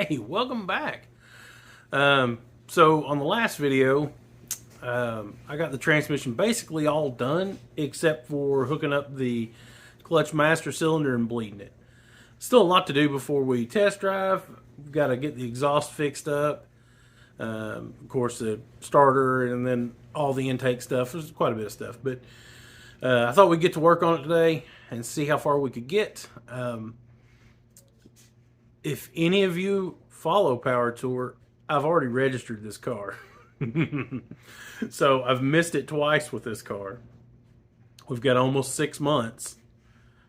Hey, welcome back. So on the last video, I got the transmission basically all done except for hooking up the clutch master cylinder and bleeding it. Still a lot to do before we test drive. We've got to get the exhaust fixed up. Of course, the starter and then all the intake stuff. There's quite a bit of stuff, but I thought we'd get to work on it today and see how far we could get. If any of you follow Power Tour, I've already registered this car. So I've missed it twice with this car. We've got almost 6 months.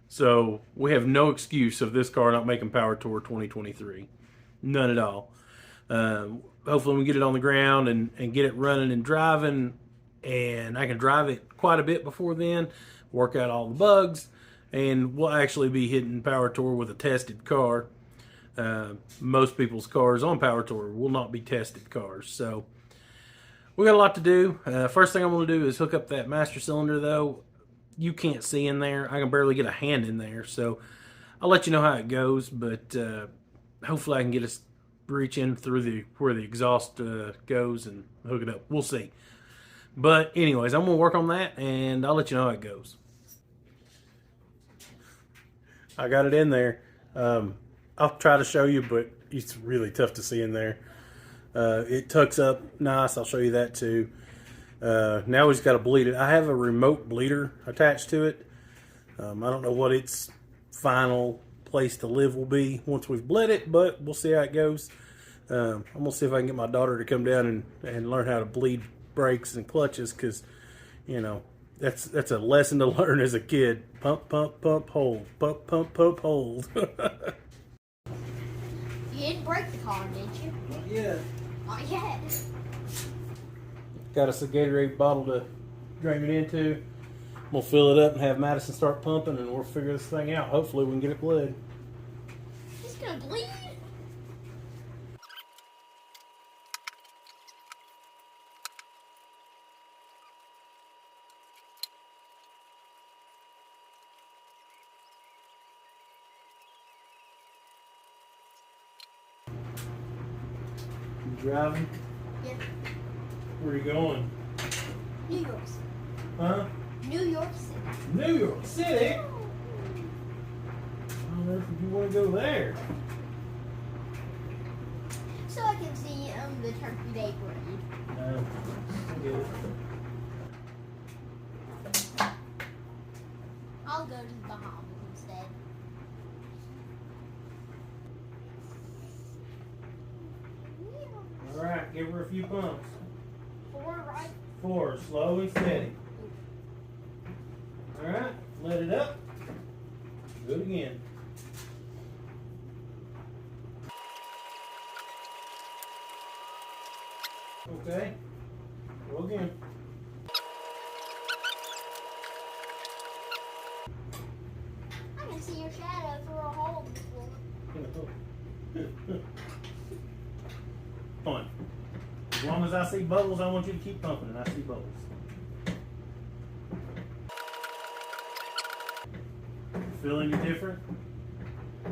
So we have no excuse of this car not making Power Tour 2023. None at all. Hopefully we get it on the ground and get it running and driving. And I can drive it quite a bit before then, work out all the bugs, and we'll actually be hitting Power Tour with a tested car. Most people's cars on Power Tour will not be tested cars. So we got a lot to do. First thing I'm going to do is hook up that master cylinder, though. You can't see in there. I can barely get a hand in there. So I'll let you know how it goes, but hopefully I can get us reach in through where the exhaust goes and hook it up. We'll see. But anyways, I'm going to work on that, and I'll let you know how it goes. I got it in there. I'll try to show you, but it's really tough to see in there. It tucks up nice. I'll show you that too. Now we just got to bleed it. I have a remote bleeder attached to it. I don't know what its final place to live will be once we've bled it, but we'll see how it goes. I'm going to see if I can get my daughter to come down and learn how to bleed brakes and clutches, because, you know, that's a lesson to learn as a kid. Pump, pump, pump, hold. Pump, pump, pump, hold. You didn't break the car, did you? Not yet. Not yet. Got us a Gatorade bottle to drain it into. We'll fill it up and have Madison start pumping, and we'll figure this thing out. Hopefully we can get it bled. It's gonna bleed. You driving? Yep. Where are you going? New York City. Huh? New York City. New York City? I don't know if you want to go there. So I can see the Turkey Day parade. No, I get it. I'll go to the Bahamas instead. All right, give her a few pumps. 4 right. 4, slow and steady. All right, let it up. Do it again. Okay, go again. I can see your shadow through a hole in the floor. Come on. As long as I see bubbles, I want you to keep pumping, and I see bubbles. Feel any different?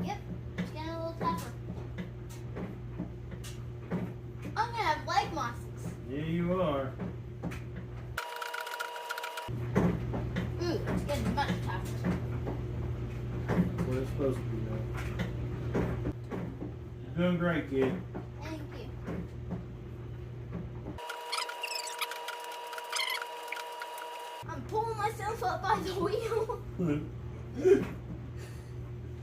Yep, it's getting a little tougher. I'm gonna have leg muscles. Yeah, you are. Ooh, it's getting much tougher. That's what it's supposed to be, though. You're doing great, kid. Thank you. I'm pulling myself up by the wheel.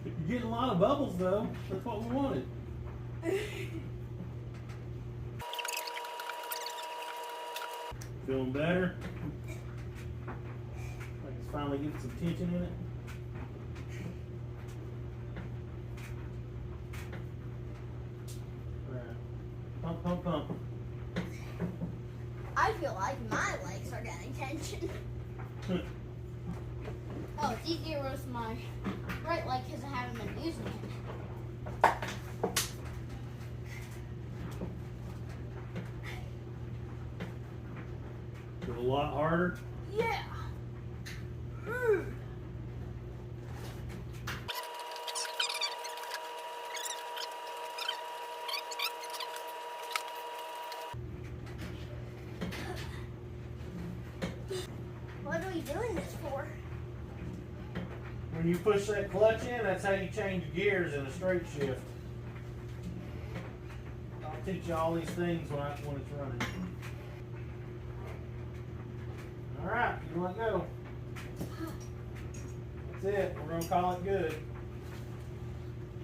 You're getting a lot of bubbles, though. That's what we wanted. Feeling better? Like it's finally getting some tension in it. Alright. Pump, pump, pump. I feel like my legs are getting tension. Oh, it's easier with my right leg because I haven't been using it. Feel a lot harder. Yeah. What are we doing this for? When you push that clutch in, that's how you change gears in a straight shift. I'll teach you all these things when it's running. All right, you let go. That's it. We're gonna call it good.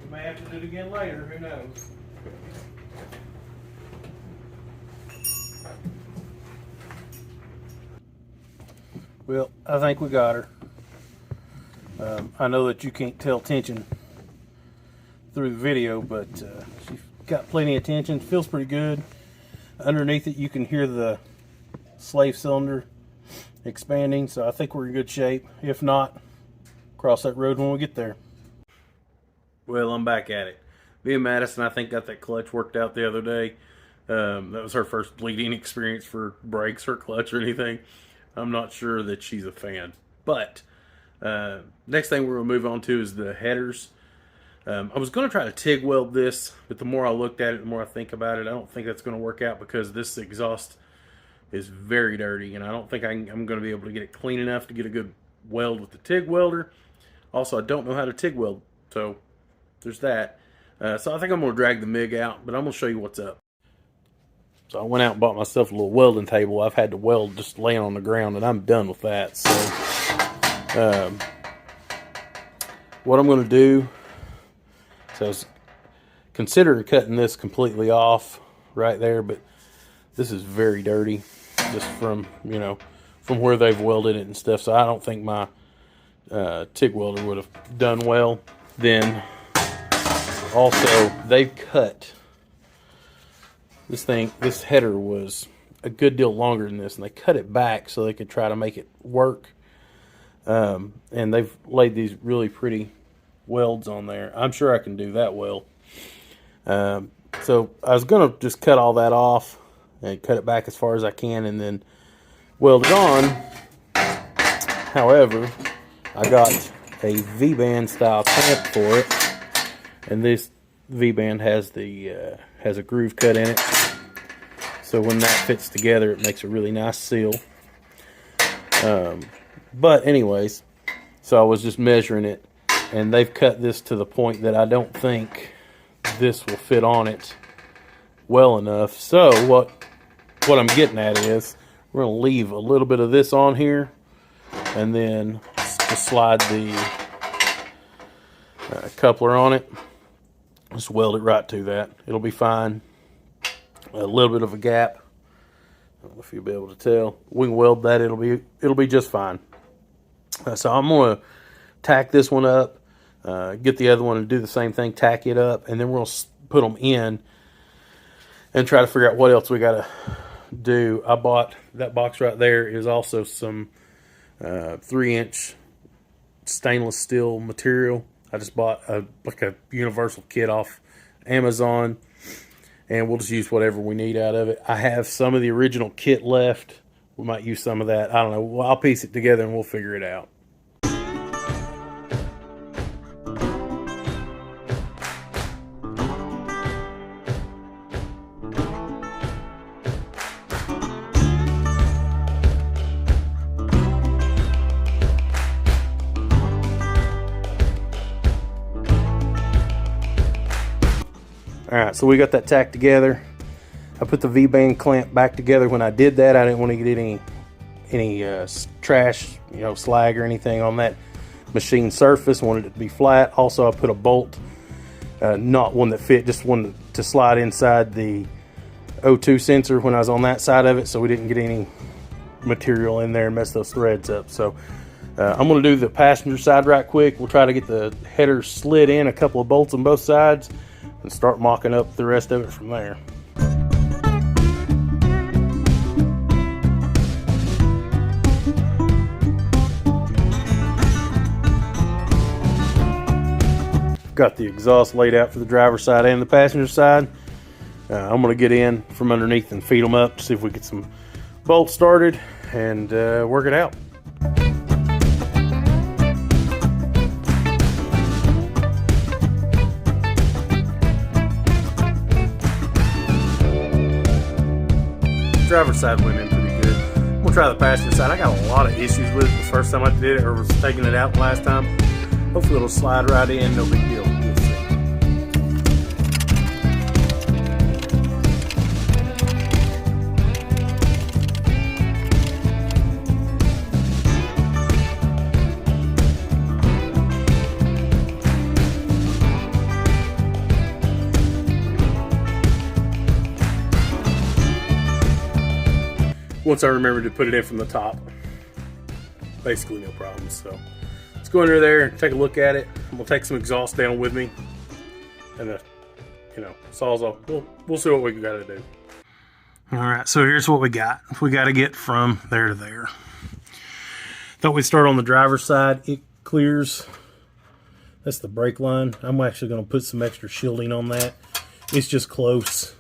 We may have to do it again later. Who knows? Well, I think we got her. I know that you can't tell tension through the video, but she's got plenty of tension. Feels pretty good. Underneath it, you can hear the slave cylinder expanding, so I think we're in good shape. If not, cross that road when we get there. Well, I'm back at it. Me and Madison, I think, got that clutch worked out the other day. That was her first bleeding experience for brakes or clutch or anything. I'm not sure that she's a fan. But next thing we're going to move on to is the headers. I was going to try to TIG weld this, but the more I looked at it, the more I think about it, I don't think that's going to work out because this exhaust is very dirty, and I don't think I'm going to be able to get it clean enough to get a good weld with the TIG welder. Also, I don't know how to TIG weld, so there's that. So I think I'm going to drag the MIG out, but I'm going to show you what's up. So I went out and bought myself a little welding table. I've had to weld just laying on the ground, and I'm done with that. So what I'm going to do, so I was considering cutting this completely off right there, but this is very dirty just from, you know, from where they've welded it and stuff. So I don't think my TIG welder would have done well. Then also they've cut this thing. This header was a good deal longer than this, and they cut it back so they could try to make it work. And they've laid these really pretty welds on there. I'm sure I can do that well. So I was going to just cut all that off and cut it back as far as I can and then weld it on. However, I got a V-band style clamp for it, and this V-band has the has a groove cut in it. So when that fits together, it makes a really nice seal. But anyways, so I was just measuring it, and they've cut this to the point that I don't think this will fit on it well enough. So what I'm getting at is we're going to leave a little bit of this on here, and then just slide the coupler on it. Just weld it right to that. It'll be fine. A little bit of a gap. I don't know if you'll be able to tell. We can weld that. It'll be just fine. So I'm going to tack this one up, get the other one and do the same thing, tack it up, and then we're going to put them in and try to figure out what else we got to do. I bought that box right there is also some 3-inch stainless steel material. I just bought like a universal kit off Amazon, and we'll just use whatever we need out of it. I have some of the original kit left. We might use some of that. I don't know. Well, I'll piece it together and we'll figure it out. Alright, so we got that tacked together. I put the V-band clamp back together. When I did that, I didn't want to get any trash, you know, slag or anything on that machine surface. I wanted it to be flat. Also, I put a bolt, not one that fit, just one to slide inside the O2 sensor when I was on that side of it, so we didn't get any material in there and mess those threads up. So I'm going to do the passenger side right quick. We'll try to get the header slid in, a couple of bolts on both sides, and start mocking up the rest of it from there. Got the exhaust laid out for the driver's side and the passenger side. I'm going to get in from underneath and feed them up to see if we get some bolts started and work it out. Driver's side went in pretty good. I'm going to try the passenger side. I got a lot of issues with it the first time I did it, or was taking it out the last time. Hopefully it'll slide right in, no big deal. We'll see. Once I remembered to put it in from the top, basically no problems. So let's go under there and take a look at it. I'm gonna take some exhaust down with me, and saws off. We'll see what we got to do. All right, so here's what we got. We got to get from there to there. Thought we'd start on the driver's side. It clears. That's the brake line. I'm actually gonna put some extra shielding on that. It's just close,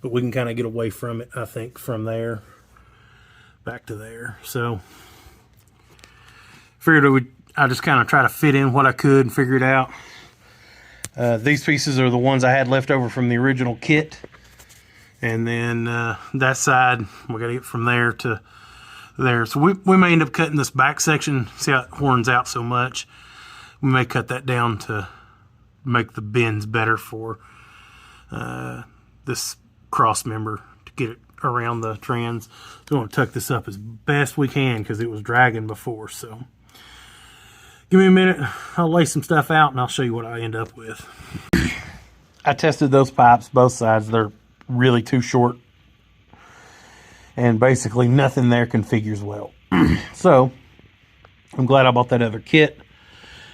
but we can kind of get away from it, I think, from there back to there. So figured I just kind of try to fit in what I could and figure it out. These pieces are the ones I had left over from the original kit, and then that side we got to get from there to there. So we may end up cutting this back section. See how it horns out so much? We may cut that down to make the bends better for this cross member to get it around the trans. So we want to tuck this up as best we can because it was dragging before. So give me a minute. I'll lay some stuff out and I'll show you what I end up with. I tested those pipes, both sides. They're really too short, and basically nothing there configures well. So I'm glad I bought that other kit.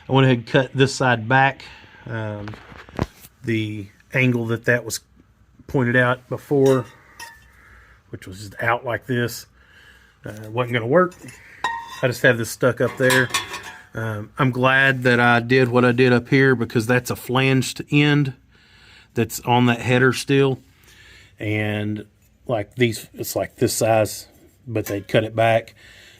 I went ahead and cut this side back. The angle that was pointed out before, which was just out like this, wasn't going to work. I just have this stuck up there. I'm glad that I did what I did up here because that's a flanged end that's on that header still. And like these, it's like this size, but they cut it back,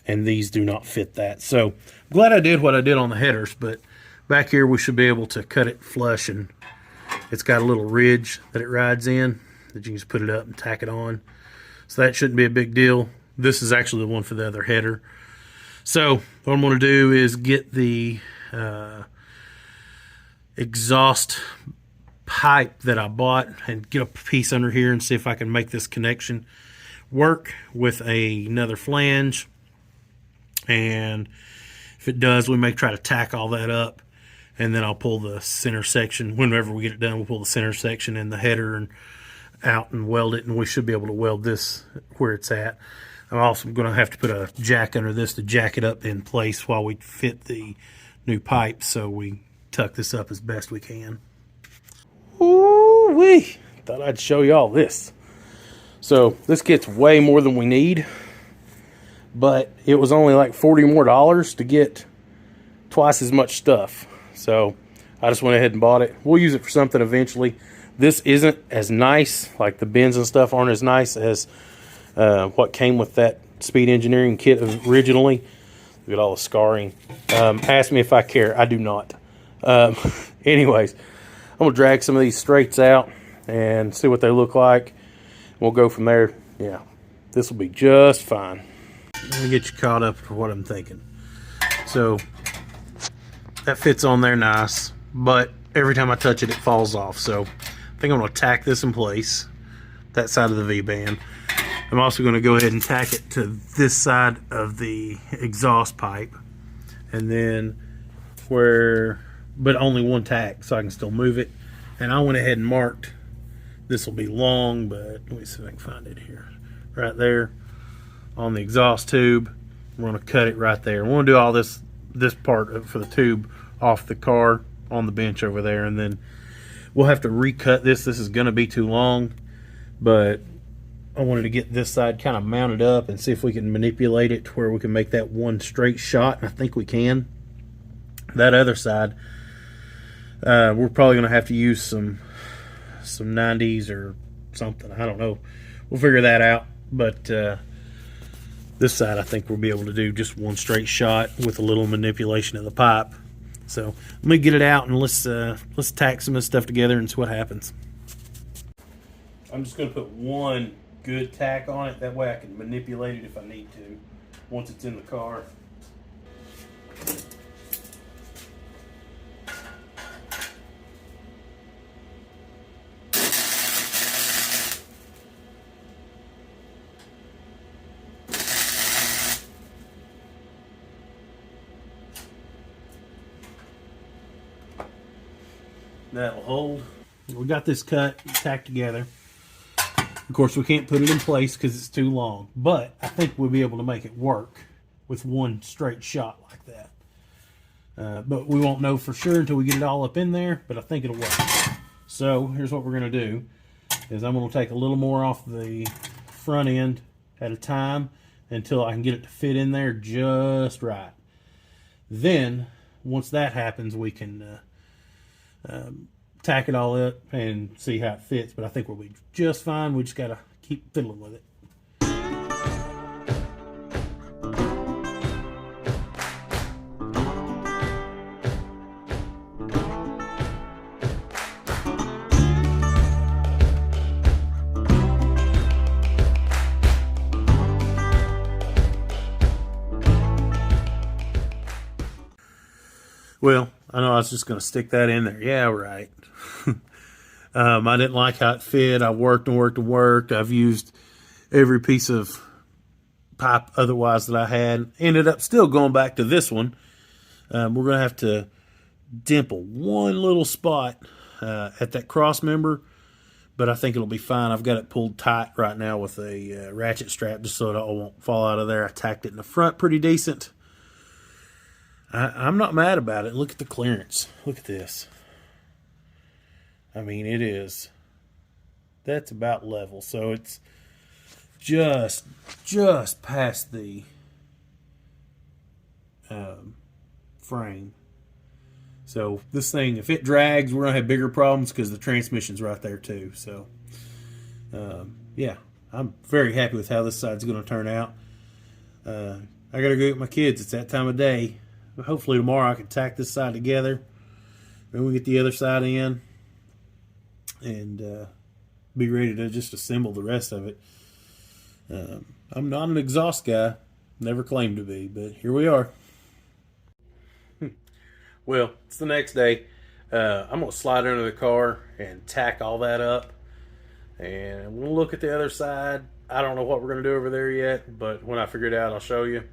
and these do not fit that. So I'm glad I did what I did on the headers, but back here we should be able to cut it flush, and it's got a little ridge that it rides in that you can just put it up and tack it on. So that shouldn't be a big deal. This is actually the one for the other header. So what I'm going to do is get the exhaust pipe that I bought and get a piece under here and see if I can make this connection work with another flange. And if it does, we may try to tack all that up, and then I'll pull the center section. Whenever we get it done, we'll pull the center section and the header and out and weld it, and we should be able to weld this where it's at. I'm also going to have to put a jack under this to jack it up in place while we fit the new pipe, so we tuck this up as best we can. Ooh-wee! Thought I'd show y'all this. So this kit's way more than we need, but it was only like $40 more to get twice as much stuff. So I just went ahead and bought it. We'll use it for something eventually. This isn't as nice, like the bends and stuff aren't as nice as what came with that Speed Engineering kit originally. Look at all the scarring. Ask me if I care. I do not. Anyways, I'm going to drag some of these straights out and see what they look like. We'll go from there. Yeah, this will be just fine. Let me get you caught up for what I'm thinking. So that fits on there nice, but every time I touch it, it falls off. So I think I'm going to tack this in place, that side of the V-band. I'm also going to go ahead and tack it to this side of the exhaust pipe, and then but only one tack, so I can still move it. And I went ahead and marked, this will be long, but let me see if I can find it here. Right there on the exhaust tube, we're going to cut it right there. We're going to do all this part for the tube off the car on the bench over there, and then we'll have to recut this. This is going to be too long, but I wanted to get this side kind of mounted up and see if we can manipulate it to where we can make that one straight shot, and I think we can. That other side, we're probably going to have to use some 90s or something. I don't know. We'll figure that out, but this side I think we'll be able to do just one straight shot with a little manipulation of the pipe. So let me get it out and let's tack some of this stuff together and see what happens. I'm just going to put one good tack on it. That way I can manipulate it if I need to once it's in the car. That'll hold. We got this cut, tacked together. Of course, we can't put it in place because it's too long, but I think we'll be able to make it work with one straight shot like that. But we won't know for sure until we get it all up in there, but I think it'll work. So here's what we're going to do, is I'm going to take a little more off the front end at a time until I can get it to fit in there just right. Then, once that happens, we can tack it all up and see how it fits, but I think we'll be just fine. We just gotta keep fiddling with it. Well, I know I was just going to stick that in there. Yeah, right. I didn't like how it fit. I worked and worked and worked. I've used every piece of pipe otherwise that I had. Ended up still going back to this one. We're going to have to dimple one little spot at that cross member, but I think it'll be fine. I've got it pulled tight right now with a ratchet strap just so it all won't fall out of there. I tacked it in the front pretty decent. I'm not mad about it. Look at the clearance. Look at this. I mean, it is. That's about level. So it's just past the frame. So this thing, if it drags, we're going to have bigger problems because the transmission's right there too. So, yeah, I'm very happy with how this side's going to turn out. I got to go get my kids. It's that time of day. Hopefully tomorrow I can tack this side together. Then we get the other side in and be ready to just assemble the rest of it. I'm not an exhaust guy. Never claimed to be, but here we are. Well, it's the next day. I'm going to slide under the car and tack all that up. And we'll look at the other side. I don't know what we're going to do over there yet, but when I figure it out, I'll show you.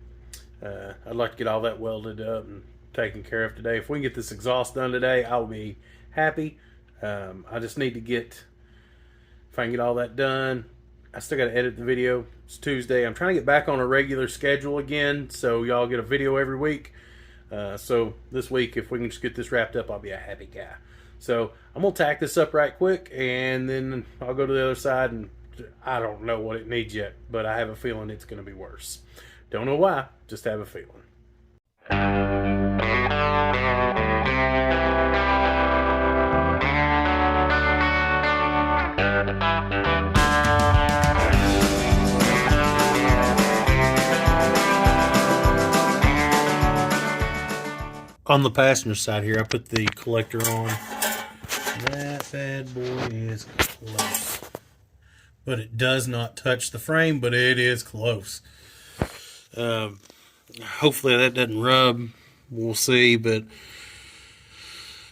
I'd like to get all that welded up and taken care of today. If we can get this exhaust done today, I'll be happy. I just need to get, if I can get all that done, I still got to edit the video. It's Tuesday. I'm trying to get back on a regular schedule again, so y'all get a video every week. So this week, if we can just get this wrapped up, I'll be a happy guy. So I'm going to tack this up right quick, and then I'll go to the other side, and I don't know what it needs yet, but I have a feeling it's going to be worse. Don't know why, just have a feeling. On the passenger side here, I put the collector on. That bad boy is close. But it does not touch the frame, but it is close. Hopefully that doesn't rub. We'll see, but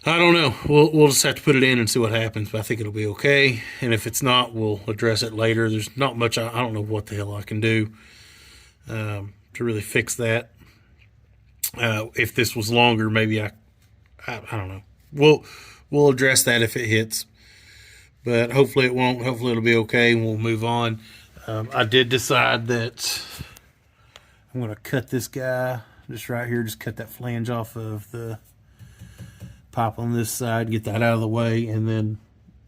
I don't know. We'll just have to put it in and see what happens, but I think it'll be okay. And if it's not, we'll address it later. There's not much, I don't know what the hell I can do to really fix that. If this was longer, maybe I don't know. We'll address that if it hits, but hopefully it won't. Hopefully it'll be okay and we'll move on. I did decide that I'm going to cut this guy just right here, just cut that flange off of the pipe on this side, get that out of the way, and then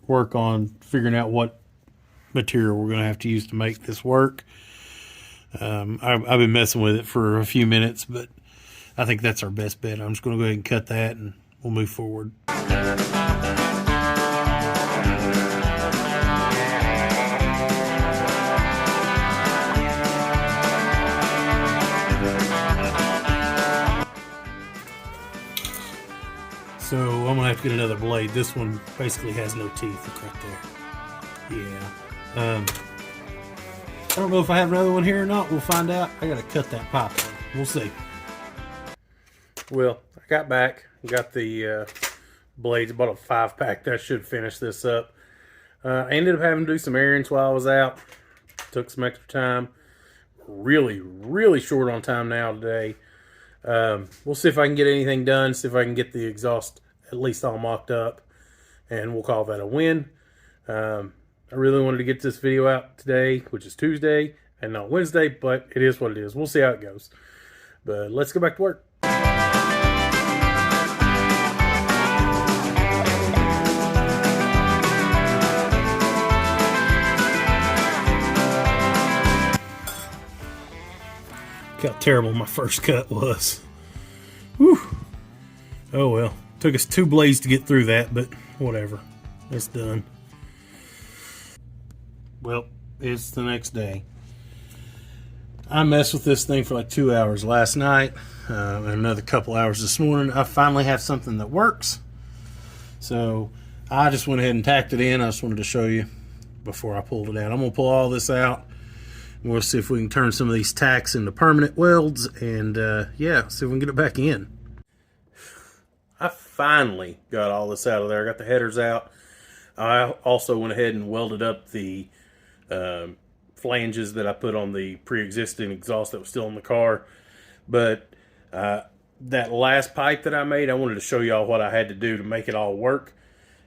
work on figuring out what material we're going to have to use to make this work. I've been messing with it for a few minutes, but I think that's our best bet. I'm just going to go ahead and cut that and we'll move forward. So I'm going to have to get another blade. This one basically has no teeth. Look right there. Yeah. I don't know if I have another one here or not. We'll find out. I got to cut that pipe on. We'll see. Well, I got back. Got the blades. Bought a 5-pack. That should finish this up. I ended up having to do some errands while I was out. Took some extra time. Really, really short on time now today. We'll see if I can get anything done. See if I can get the exhaust at least all mocked up. And we'll call that a win. I really wanted to get this video out today, which is Tuesday and not Wednesday, but it is what it is. We'll see how it goes. But let's go back to work. Look how terrible my first cut was. Whew. Oh well. Took us 2 blades to get through that, but whatever. It's done. Well, it's the next day. I messed with this thing for like 2 hours last night, and another couple hours this morning. I finally have something that works. So I just went ahead and tacked it in. I just wanted to show you before I pulled it out. I'm going to pull all this out. We'll see if we can turn some of these tacks into permanent welds, and yeah, see if we can get it back in. I finally got all this out of there. I got the headers out. I also went ahead and welded up the flanges that I put on the pre-existing exhaust that was still in the car. But that last pipe that I made, I wanted to show y'all what I had to do to make it all work.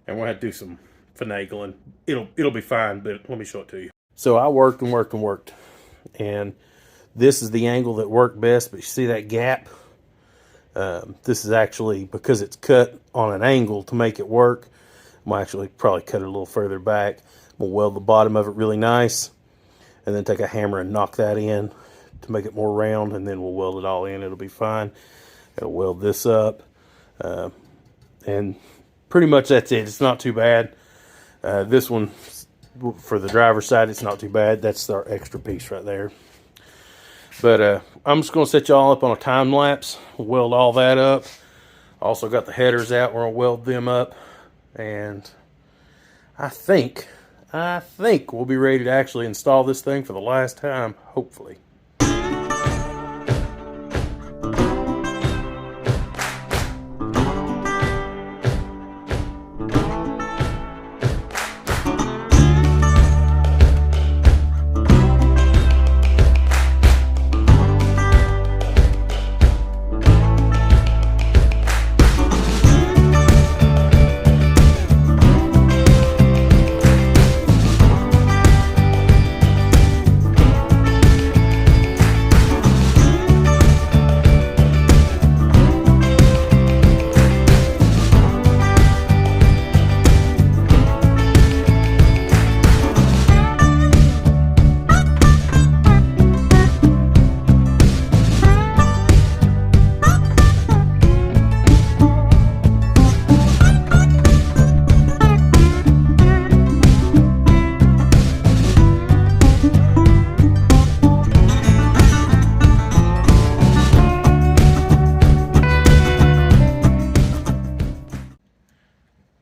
And we're going to do some finagling. It'll be fine, but let me show it to you. So I worked and worked and worked. And this is the angle that worked best, but you see that gap? This is actually, because it's cut on an angle to make it work, I'm actually probably cut it a little further back. We'll weld the bottom of it really nice, and then take a hammer and knock that in to make it more round, and then we'll weld it all in. It'll be fine. It'll weld this up, and pretty much that's it. It's not too bad. This one, for the driver's side, it's not too bad. That's our extra piece right there. But I'm just going to set y'all up on a time lapse. We'll weld all that up. Also got the headers out. We're going to weld them up, and I think we'll be ready to actually install this thing for the last time, hopefully.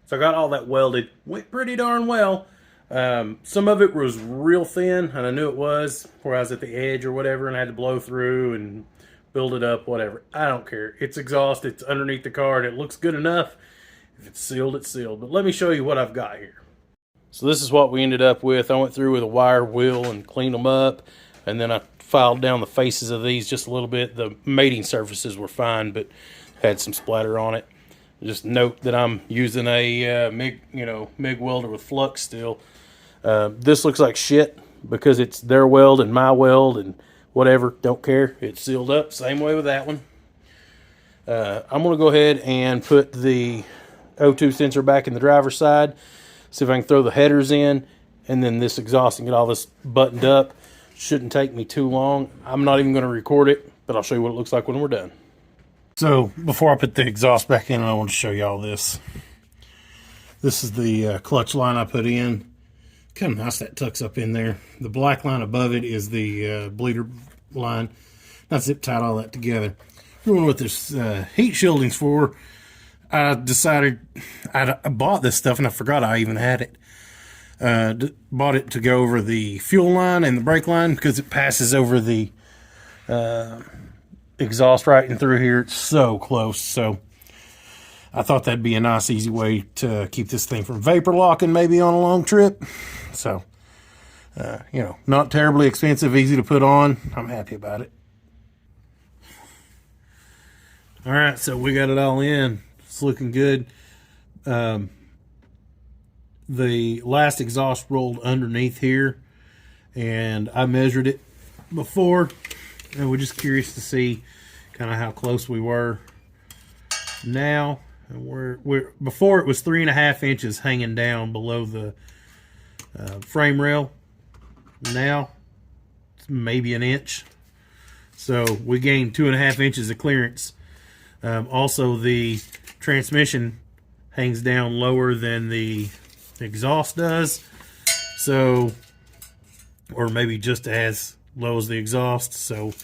So I got all that welded. Went pretty darn well. Some of it was real thin, and I knew it was, where I was at the edge or whatever, and I had to blow through and build it up, whatever. I don't care. It's exhaust. It's underneath the car, and it looks good enough. If it's sealed, it's sealed. But let me show you what I've got here. So this is what we ended up with. I went through with a wire wheel and cleaned them up, and then I filed down the faces of these just a little bit. The mating surfaces were fine, but had some splatter on it. Just note that I'm using a MIG welder with flux still. This looks like shit because it's their weld and my weld and whatever. Don't care. It's sealed up. Same way with that one. I'm going to go ahead and put the O2 sensor back in the driver's side. See if I can throw the headers in and then this exhaust and get all this buttoned up. Shouldn't take me too long. I'm not even going to record it, but I'll show you what it looks like when we're done. So before I put the exhaust back in, I want to show you all this. This is the clutch line I put in. Kind of nice that tucks up in there. The black line above it is the bleeder line. I zip tied all that together. What this heat shielding's for, I decided I bought this stuff and I forgot I even had it. Bought it to go over the fuel line and the brake line because it passes over the exhaust right in through here. It's so close. So I thought that'd be a nice, easy way to keep this thing from vapor locking maybe on a long trip. So, not terribly expensive, easy to put on. I'm happy about it. All right, so we got it all in. It's looking good. The last exhaust rolled underneath here, and I measured it before, and we're just curious to see kind of how close we were now. And we're before it was 3.5 inches hanging down below the frame rail. Now it's maybe an inch, so we gained 2.5 inches of clearance. Also, the transmission hangs down lower than the exhaust does, so, or maybe just as low as the exhaust. So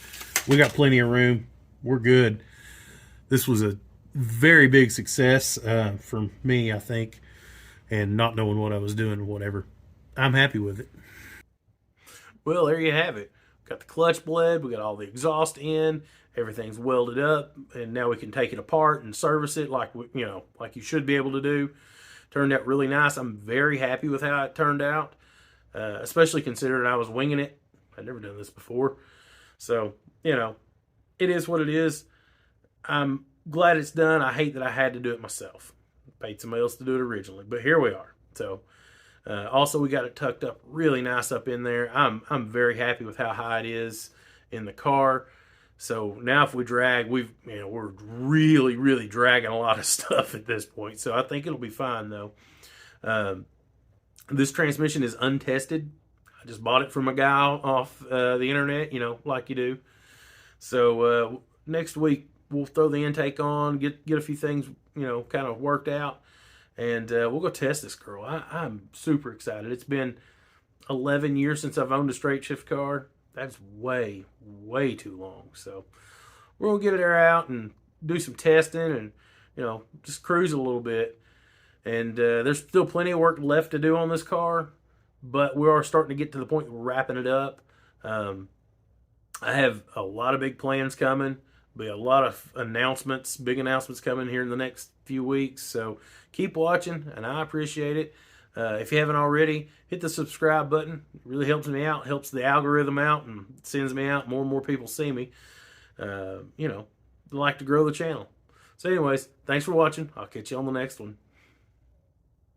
we got plenty of room. We're good. This was a very big success for me, I think, and not knowing what I was doing or whatever. I'm happy with it. Well, there you have it. Got the clutch bled, we got all the exhaust in, everything's welded up, and now we can take it apart and service it like like you should be able to do. Turned out really nice. I'm very happy with how it turned out, especially considering I was winging it. I'd never done this before, so it is what it is. I'm glad it's done. I hate that I had to do it myself. Paid somebody else to do it originally, but here we are. So also we got it tucked up really nice up in there. I'm very happy with how high it is in the car. So now if we drag, we're really dragging a lot of stuff at this point. So I think it'll be fine though. This transmission is untested. I just bought it from a guy off the internet, like you do. So next week we'll throw the intake on, get a few things, kind of worked out, and we'll go test this girl. I'm super excited. It's been 11 years since I've owned a straight shift car. That's way too long. So we're going to get it out and do some testing and, just cruise a little bit. And there's still plenty of work left to do on this car, but we are starting to get to the point where we're wrapping it up. I have a lot of big plans coming. Be a lot of big announcements coming here in the next few weeks. So keep watching, and I appreciate it. If you haven't already, hit the subscribe button. It really helps me out, helps the algorithm out, and sends me out. More and more people see me. Like to grow the channel. So anyways, thanks for watching. I'll catch you on the next one.